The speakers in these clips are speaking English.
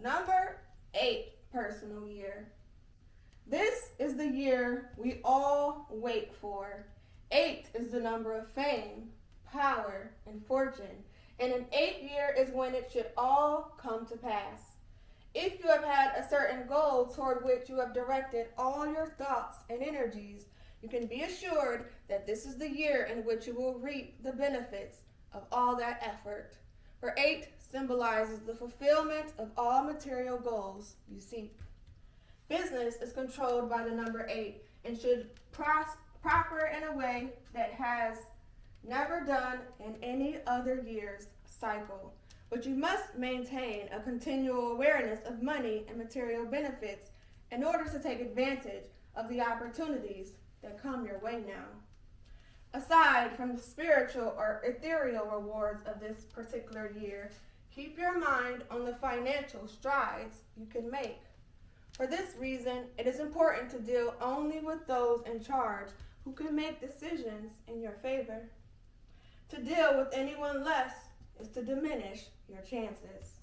Number 8 personal year. This is the year we all wait for. 8 is the number of fame, power, and fortune. And an 8th year is when it should all come to pass. If you have had a certain goal toward which you have directed all your thoughts and energies, you can be assured that this is the year in which you will reap the benefits of all that effort. For 8 symbolizes the fulfillment of all material goals you seek. Business is controlled by the number 8 and should prosper in a way that has never done in any other year's cycle. But you must maintain a continual awareness of money and material benefits in order to take advantage of the opportunities that come your way now. Aside from the spiritual or ethereal rewards of this particular year, keep your mind on the financial strides you can make. For this reason, it is important to deal only with those in charge who can make decisions in your favor. To deal with anyone less is to diminish your chances.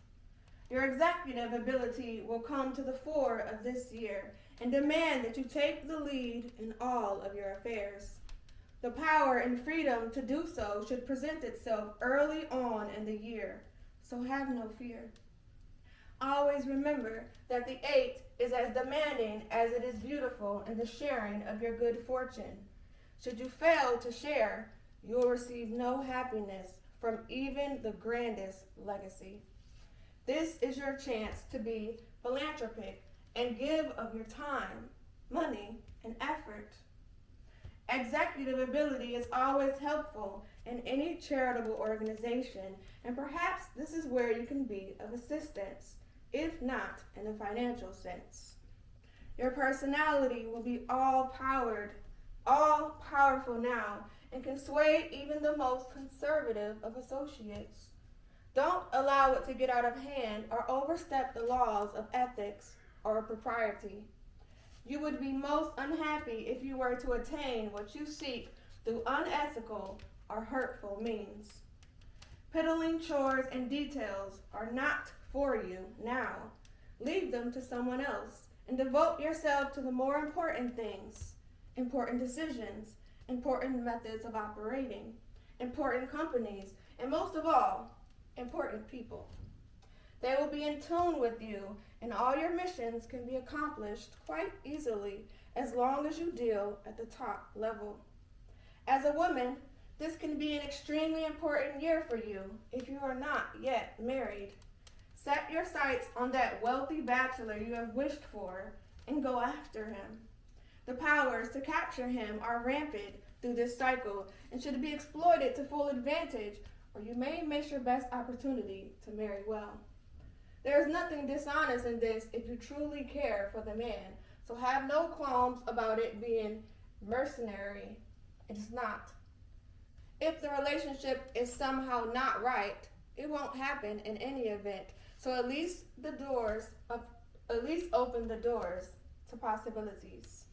Your executive ability will come to the fore of this year and demand that you take the lead in all of your affairs. The power and freedom to do so should present itself early on in the year, so have no fear. Always remember that the 8 is as demanding as it is beautiful in the sharing of your good fortune. Should you fail to share, you will receive no happiness from even the grandest legacy. This is your chance to be philanthropic and give of your time, money, and effort. Executive ability is always helpful in any charitable organization, and perhaps this is where you can be of assistance, if not in a financial sense. Your personality will be all powerful now, and can sway even the most conservative of associates. Don't allow it to get out of hand or overstep the laws of ethics or propriety. You would be most unhappy if you were to attain what you seek through unethical or hurtful means. Piddling chores and details are not for you now. Leave them to someone else and devote yourself to the more important things, important decisions, important methods of operating, important companies, and most of all, important people. They will be in tune with you, and all your missions can be accomplished quite easily as long as you deal at the top level. As a woman, this can be an extremely important year for you if you are not yet married. Set your sights on that wealthy bachelor you have wished for and go after him. The powers to capture him are rampant through this cycle and should be exploited to full advantage, or you may miss your best opportunity to marry well. There is nothing dishonest in this if you truly care for the man, so have no qualms about it being mercenary. It is not. If the relationship is somehow not right, it won't happen in any event, so at least open the doors to possibilities.